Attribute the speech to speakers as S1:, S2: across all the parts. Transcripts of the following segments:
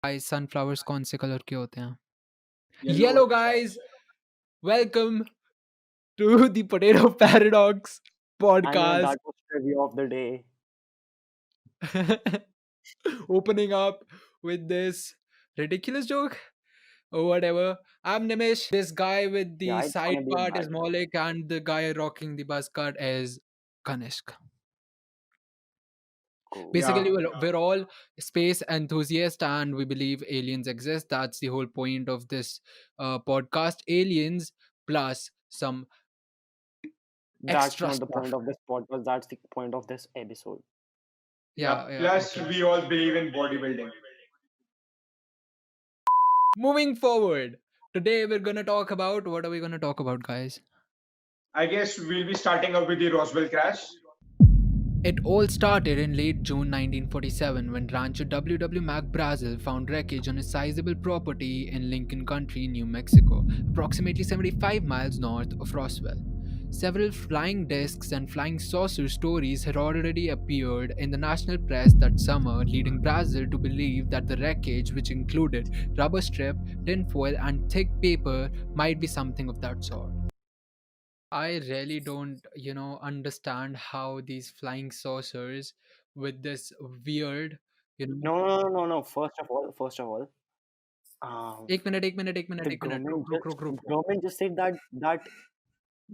S1: Guys sunflowers कौन से colour के होते हैं?
S2: Yellow
S1: येलो
S2: होते हैं शायद
S1: guys, welcome to the potato paradox
S3: I know
S1: podcast.
S3: that was trivia of the day.
S1: Opening up with this ridiculous joke or whatever. I'm Nimish. This guy with the
S3: Yeah, it's
S1: side
S3: gonna be a
S1: part
S3: bad
S1: is
S3: one.
S1: Maulik, and the guy rocking the buzz cut is Kanishk.
S3: Cool.
S1: Basically,
S2: yeah
S1: we're all space enthusiasts and we believe aliens exist. That's the whole point of this podcast. Aliens plus some
S3: That's
S1: extra
S3: not the
S1: stuff.
S3: point of this podcast. That's the point of this episode.
S1: Yeah,
S2: yeah
S1: yeah,
S2: plus
S1: okay.
S2: we all believe in bodybuilding.
S1: Moving forward, today we're gonna talk about what are we gonna talk about, guys?
S2: I guess we'll be starting up with the Roswell crash.
S1: It all started in late June 1947 when rancher W. Mac Brazel found wreckage on a sizable property in Lincoln County, New Mexico, approximately 75 miles north of Roswell. Several flying discs and flying saucer stories had already appeared in the national press that summer, leading Brazil to believe that the wreckage, which included rubber strip, tinfoil, and thick paper, might be something of that sort. I really don't, understand how these flying saucers with this weird, you know.
S3: No. Um,
S1: एक minute,
S3: the
S1: एक minute, रुक, रुक, रुक, रुक, रुक.
S3: government just said that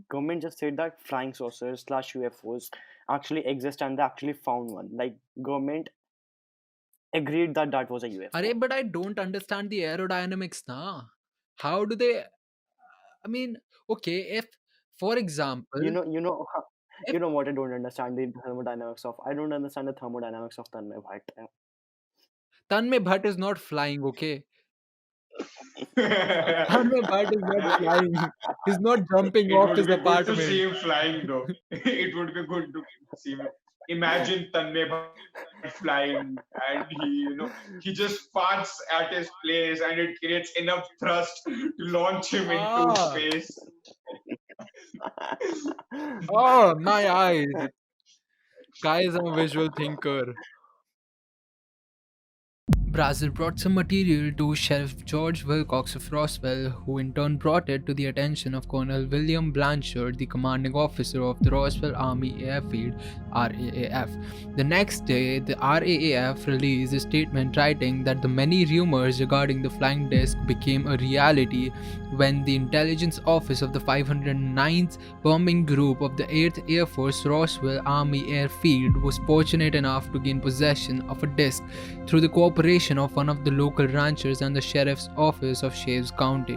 S3: government just said that flying saucers slash UFOs actually exist and they actually found one. Like government agreed that that was a
S1: अरे,
S3: UFO.
S1: but I don't understand the aerodynamics, na. How do they? I mean, okay, if, for example,
S3: You know,
S1: if
S3: you know what I don't understand the thermodynamics of. I don't understand the thermodynamics of Tanmay Bhatt.
S1: Tanmay Bhatt is not flying, okay, Tanmay Bhatt is not
S2: it
S1: flying. He's not jumping off
S2: would
S1: his
S2: be good to see
S1: apartment.
S2: him flying though. It would be good to see him. Imagine Tanmay Bhatt flying and he just farts at his place and it creates enough thrust to launch him into
S1: Ah,
S2: space.
S1: oh, my eyes. Guys, I'm a visual thinker. Brazil brought some material to Sheriff George Wilcox of Roswell, who in turn brought it to the attention of Colonel William Blanchard, the commanding officer of the Roswell Army Airfield (RAAF). The next day, the RAAF released a statement writing that the many rumors regarding the flying disc became a reality when the intelligence office of the 509th Bombing Group of the 8th Air Force Roswell Army Airfield was fortunate enough to gain possession of a disc through the cooperation of one of the local ranchers and the sheriff's office of Shaves County.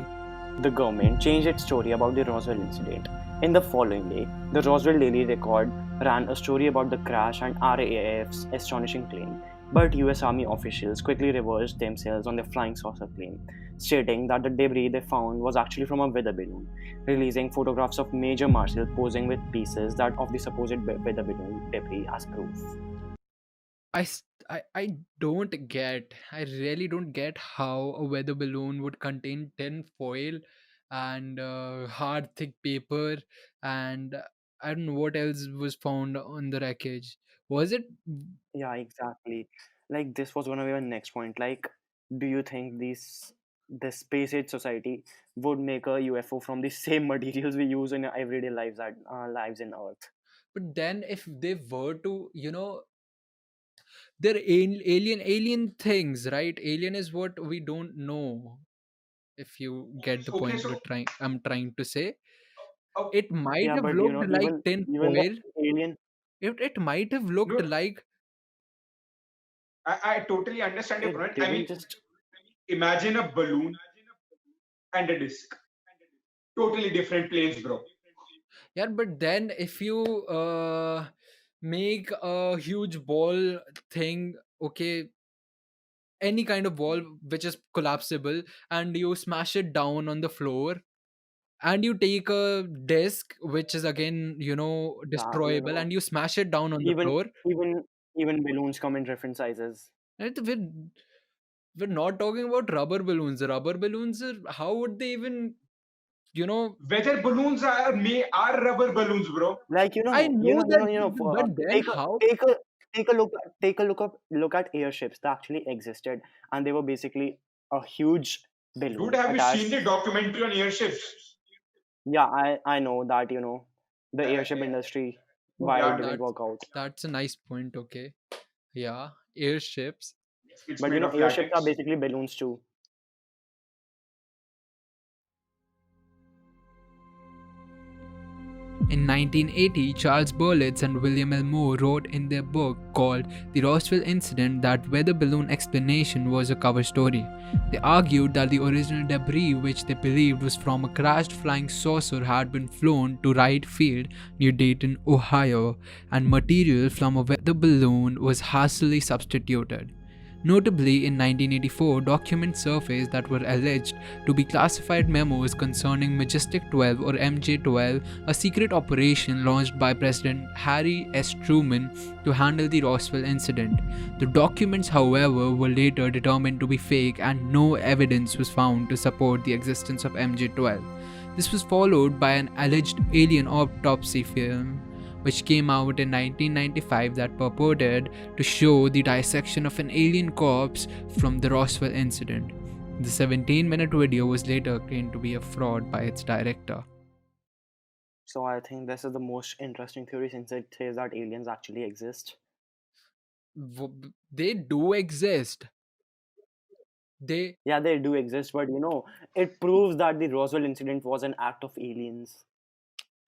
S3: The government changed its story about the Roswell incident. In the following day, the Roswell Daily Record ran a story about the crash and RAAF's astonishing claim. But US Army officials quickly reversed themselves on the flying saucer claim, stating that the debris they found was actually from a weather balloon, releasing photographs of Major Marshall posing with pieces that of the supposed weather balloon debris as proof.
S1: I don't get, I really don't get how a weather balloon would contain tin foil and hard thick paper and I don't know what else was found on the wreckage. Was it?
S3: Yeah, exactly. Like this was gonna be my next point. Like, do you think the space age society would make a UFO from the same materials we use in our everyday lives at lives in Earth?
S1: But then if they were to, they're alien things, right? Alien is what we don't know. If you get the
S2: Okay,
S1: point
S2: so
S1: I'm trying to say,
S2: uh,
S1: it might
S3: Yeah,
S1: have
S3: but
S1: looked like tin
S3: even the
S1: foil.
S3: alien.
S1: It might have looked
S2: no,
S1: like.
S2: I totally understand your point.
S3: It
S2: I
S3: didn't
S2: mean,
S3: just.
S2: imagine a balloon and a disc. Totally different planes, bro.
S1: Yeah, but then if you make a huge ball thing, okay, any kind of ball which is collapsible, and you smash it down on the floor, and you take a disc which is again
S3: Yeah,
S1: destroyable, and you smash it down on the
S3: even
S1: floor.
S3: even even balloons come in different sizes.
S1: And we're not talking about rubber balloons. Rubber balloons how would they even you know
S2: Weather balloons are rubber balloons, bro.
S3: Like
S1: I know that, but then
S3: take a
S1: how?
S3: take a take a look at airships that actually existed, and they were basically a huge
S2: Dude,
S3: balloon
S2: have you seen
S3: attached.
S2: the documentary on airships?
S3: Yeah, I know that, the
S2: Yeah,
S3: airship industry, why
S2: yeah,
S3: it
S1: Okay,
S3: didn't
S1: that's
S3: work out.
S1: that's a nice point. Okay, yeah, airships.
S2: it's
S3: But
S2: made of
S3: airships are
S2: latex.
S3: basically balloons too.
S1: In 1980, Charles Berlitz and William L. Moore wrote in their book called The Roswell Incident that weather balloon explanation was a cover story. They argued that the original debris, which they believed was from a crashed flying saucer, had been flown to Wright Field near Dayton, Ohio, and material from a weather balloon was hastily substituted. Notably, in 1984, documents surfaced that were alleged to be classified memos concerning Majestic 12 or MJ 12, a secret operation launched by President Harry S. Truman to handle the Roswell incident. The documents, however, were later determined to be fake and no evidence was found to support the existence of MJ 12. This was followed by an alleged alien autopsy film which came out in 1995 that purported to show the dissection of an alien corpse from the Roswell incident. The 17-minute video was later claimed to be a fraud by its director.
S3: So I think this is the most interesting theory since it says that aliens actually exist.
S1: They do exist. They.
S3: Yeah, they do exist, but it proves that the Roswell incident was an act of aliens.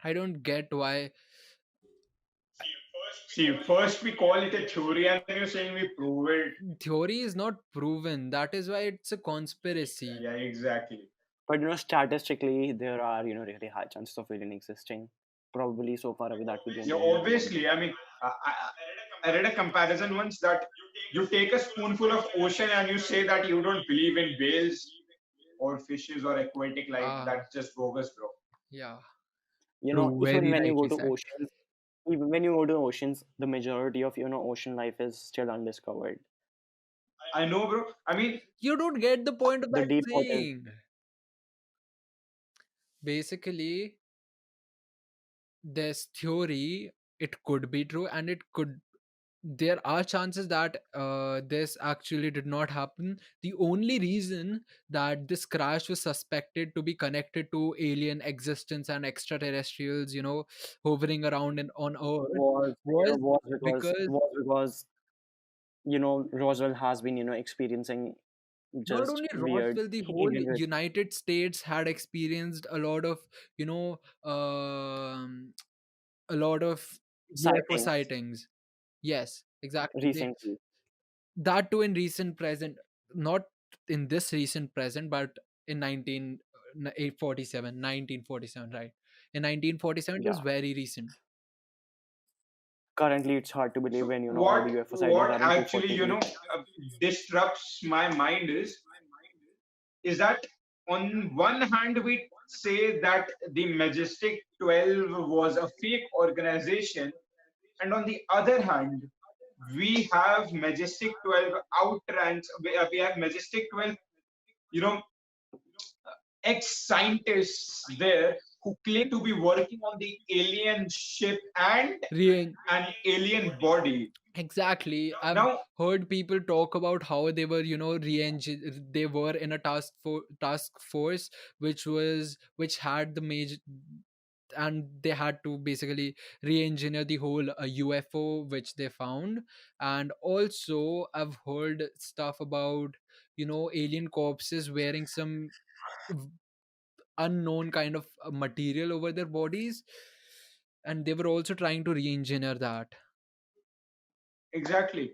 S1: I don't get why.
S2: See, first we call it a theory, and then you're saying we prove it.
S1: Theory is not proven. That is why it's a conspiracy.
S2: Yeah, exactly.
S3: But statistically, there are really high chances of alien existing. Probably so far away that we don't
S2: Yeah,
S3: even know about it.
S2: obviously. I mean, I read a comparison once that you take a spoonful of ocean and you say that you don't believe in whales or fishes or aquatic life.
S1: Ah,
S2: That's just bogus, bro.
S1: yeah. True.
S3: Even
S1: Very
S3: when you go
S1: rightly
S3: to
S1: said.
S3: oceans, even when you go to oceans, the majority of ocean life is still undiscovered.
S2: I know, bro. I mean,
S1: You don't get the point of
S3: The
S1: that
S3: deep water,
S1: thing. Basically, this theory, it could be true and it could, there are chances that this actually did not happen. The only reason that this crash was suspected to be connected to alien existence and extraterrestrials, hovering around on earth,
S3: was
S1: was
S3: was because
S1: because
S3: Roswell has been experiencing
S1: not
S3: just
S1: only
S3: weird
S1: Roswell, the whole
S3: alien
S1: United States had experienced a lot of, you know a lot of UFO
S3: sightings
S1: sightings. Yes, exactly.
S3: recently.
S1: That too in recent present, not in this recent present, but in 1947, 1947, right? In 1947, it was
S3: Yeah,
S1: very recent.
S3: currently it's hard to believe
S2: so
S3: when all
S2: what
S3: the UFO sightings
S2: what
S3: are in
S2: actually
S3: 240p.
S2: disrupts my mind is that on one hand we say that the Majestic 12 was a fake organization, and on the other hand we have Majestic 12 outranks. We have Majestic 12, you know, ex-scientists there who claim to be working on the alien ship and
S1: Re-
S2: an alien body.
S1: exactly, I've
S2: Now,
S1: heard people talk about how they were, they were in a task force which had the major, and they had to basically re-engineer the whole UFO which they found. And also I've heard stuff about, alien corpses wearing some v- unknown kind of material over their bodies, and they were also trying to re-engineer that.
S2: exactly.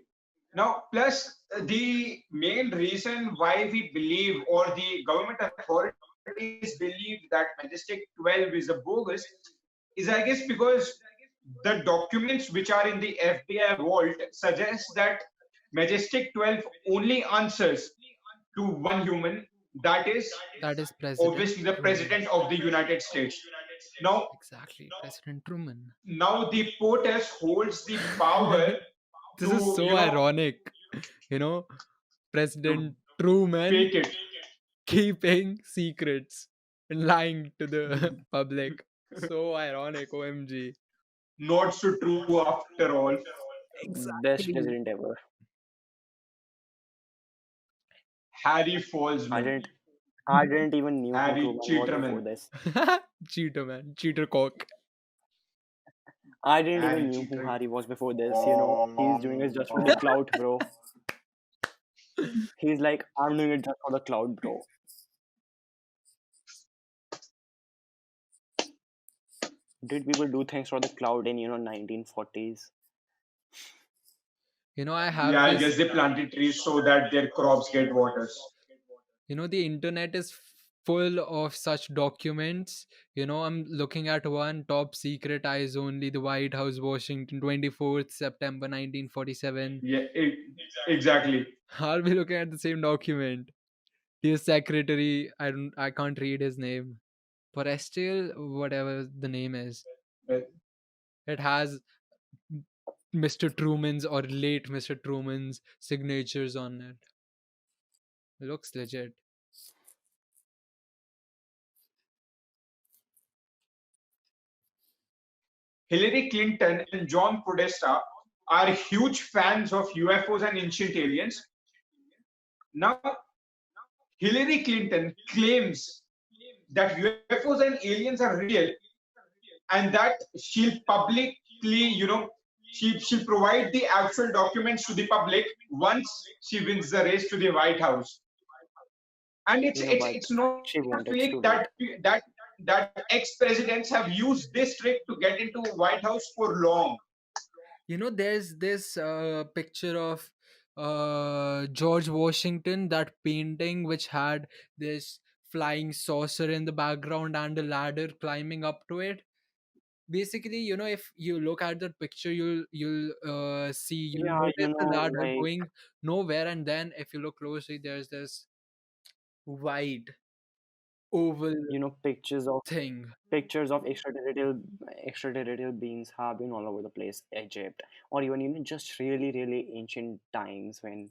S2: Now, plus the main reason why we believe, or the government authorities believe, that Majestic 12 is a bogus is, I guess, because the documents which are in the FBI vault suggest that Majestic 12 only answers to one human, that is
S1: That is President
S2: obviously the
S1: Truman.
S2: President of the United States. Now,
S1: Exactly, President Truman.
S2: now the POTUS holds the power
S1: This is
S2: to,
S1: so ironic, you know
S2: to
S1: President Truman
S2: fake it.
S1: keeping secrets and lying to the public. So ironic, OMG.
S2: Not so true after all.
S3: Best
S1: Exactly.
S3: president ever.
S2: Harry
S3: I
S2: Foldsman,
S3: didn't I didn't even knew who
S2: Harry
S3: Truman was before
S2: Cheaterman,
S3: this.
S1: Cheater, man. Cheater cock.
S3: I didn't even
S2: Harry
S3: knew who
S2: Cheater.
S3: Harry was before this. He's doing it just for the clout, bro. He's like, I'm doing it just for the clout, bro. Did people do things for the clout in 1940s?
S1: I
S2: Yeah,
S1: have
S2: I
S1: this.
S2: guess they planted trees so that their crops get waters.
S1: The internet is full of such documents. I'm looking at one: top secret, eyes only, the White House, Washington, 24th September 1947.
S2: Yeah, exactly.
S1: I'll be looking at the same document. Dear Secretary, I can't read his name. Forestier, whatever the name is.
S2: Uh,
S1: It has Mr. Truman's or late Mr. Truman's signatures on it. Looks legit.
S2: Hillary Clinton and John Podesta are huge fans of UFOs and ancient aliens. Now, Hillary Clinton claims that UFOs and aliens are real and that she'll publicly, she'll provide the actual documents to the public once she wins the race to the White House. And it's it's
S3: But
S2: it's not
S3: she won't. It's
S2: fake
S3: too
S2: that
S3: late.
S2: that ex-presidents have used this trick to get into White House for long.
S1: There's this picture of George Washington, that painting which had this flying saucer in the background and a ladder climbing up to it. Basically, if you look at that picture, you'll
S3: Yeah,
S1: notice the ladder
S3: like
S1: going nowhere, and then if you look closely, there's this wide oval
S3: pictures of
S1: thing.
S3: extraterrestrial beings have been all over the place, Egypt, or even just really really ancient times when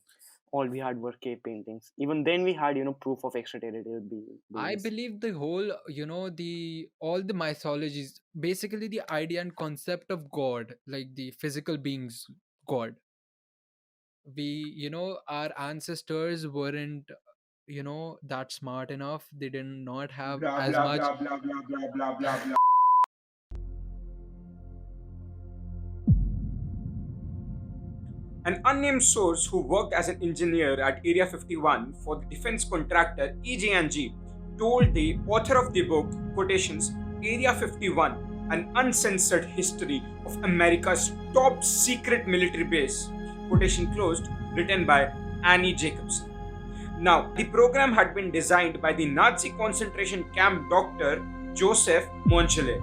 S3: all we had were cave paintings. Even then, we had proof of
S1: I
S3: beings.
S1: believe the whole, the all the mythologies, basically the idea and concept of God, like the physical beings, God. We, our ancestors weren't, that smart enough. They did not have
S2: Blah
S1: as
S2: blah
S1: much.
S2: blah blah blah blah blah blah blah. An unnamed source who worked as an engineer at Area 51 for the defense contractor EJ&G told the author of the book, quotations, Area 51, an uncensored history of America's top secret military base, quotation closed, written by Annie Jacobson. Now, the program had been designed by the Nazi concentration camp doctor Joseph Mengele.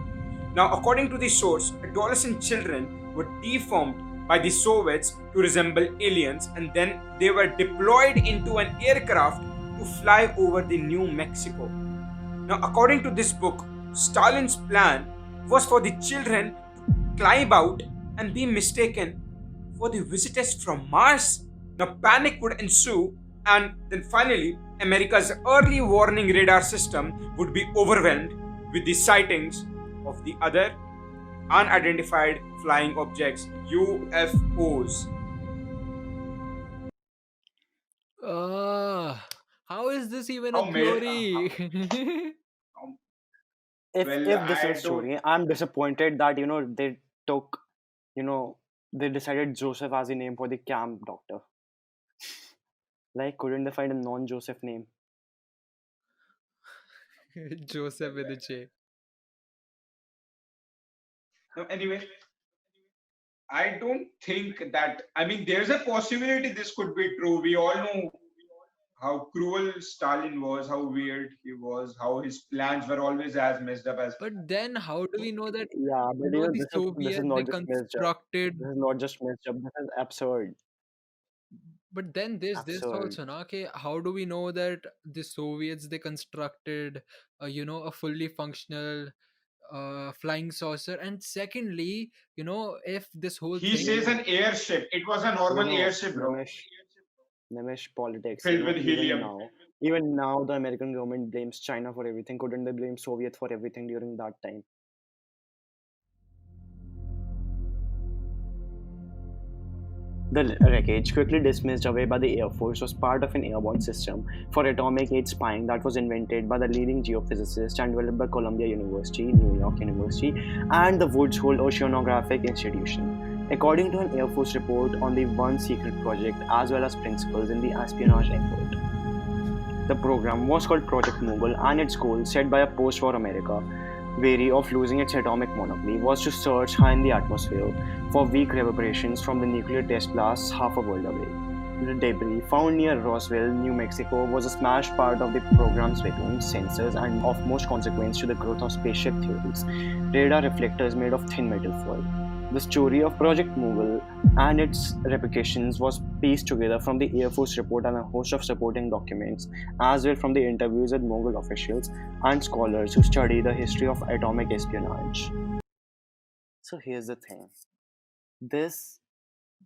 S2: Now, according to the source, adolescent children were deformed by the Soviets to resemble aliens, and then they were deployed into an aircraft to fly over the New Mexico. Now, according to this book, Stalin's plan was for the children to climb out and be mistaken for the visitors from Mars. Now, panic would ensue, and then finally, America's early warning radar system would be overwhelmed with the sightings of the other unidentified flying objects, UFOs.
S1: How is this even a
S2: How made?
S1: theory?
S3: If this is a
S2: I don't.
S3: story, I'm disappointed that they took you know they decided Joseph as the name for the camp doctor. Like, couldn't they find a non-Joseph name?
S1: Joseph with a J.
S2: No, anyway, I don't think that. I mean, there's a possibility this could be true. We all know how cruel Stalin was, how weird he was, how his plans were always as messed up as.
S1: But then, how do we know that?
S3: Yeah, but
S1: The
S3: this is
S1: Soviets, they
S3: not just messed up.
S1: constructed.
S3: This is not just messed up. This is absurd.
S1: But then there's this
S3: Absurd.
S1: also, na, okay, how do we know that the Soviets, they constructed, a fully functional flying saucer? And secondly, if this whole
S2: He
S1: thing,
S2: says
S3: You
S2: an airship. It was a
S3: you
S2: normal
S3: know,
S2: airship, bro,
S3: Nimish politics.
S2: filled with helium.
S3: Even now, the American government blames China for everything. Couldn't they blame Soviet for everything during that time? The wreckage, quickly dismissed away by the Air Force, was part of an airborne system for atomic age spying that was invented by the leading geophysicist and developed by Columbia University, New York University, and the Woods Hole Oceanographic Institution. According to an Air Force report on the One Secret Project, as well as principles in the espionage effort. The program was called Project Mogul, and its goal, set by a post war America, wary of losing its atomic monopoly, was to search high in the atmosphere for weak reverberations from the nuclear test blasts half a world away. The debris found near Roswell, New Mexico, was a smashed part of the program's raccoons, sensors, and of most consequence to the growth of spaceship theories. Radar reflectors made of thin metal foil. The story of Project Mogul and its repercussions was pieced together from the Air Force report and a host of supporting documents, as well from the interviews with Mogul officials and scholars who study the history of atomic espionage. So here's the thing. This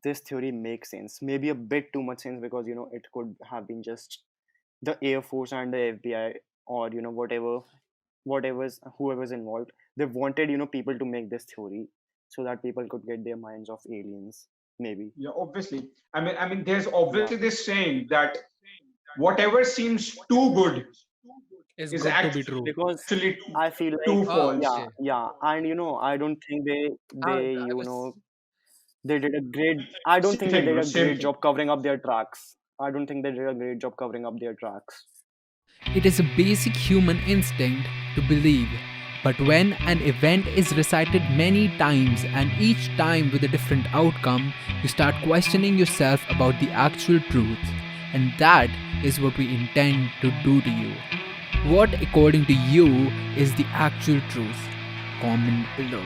S3: this theory makes sense. Maybe a bit too much sense because it could have been just the Air Force and the FBI, or whatever's whoever's involved. They wanted people to make this theory so that people could get their minds off aliens. Maybe.
S2: Yeah, obviously. I mean, there's
S3: Yeah.
S2: obviously this saying that whatever seems too good
S1: Is
S2: is
S1: good to be true.
S3: Because
S2: actually
S3: I feel like,
S2: too
S1: Oh,
S2: false.
S3: yeah,
S1: okay.
S3: yeah, and I don't think they
S1: I,
S3: they
S1: I was.
S3: they did a great. I don't
S2: Same
S3: think they
S2: thing,
S3: did
S2: bro.
S3: a
S2: Same
S3: great
S2: thing.
S3: job covering up their tracks. I don't think they did a great job covering up their tracks.
S1: It is a basic human instinct to believe. But when an event is recited many times and each time with a different outcome, you start questioning yourself about the actual truth. And that is what we intend to do to you. What, according to you, is the actual truth? Comment below.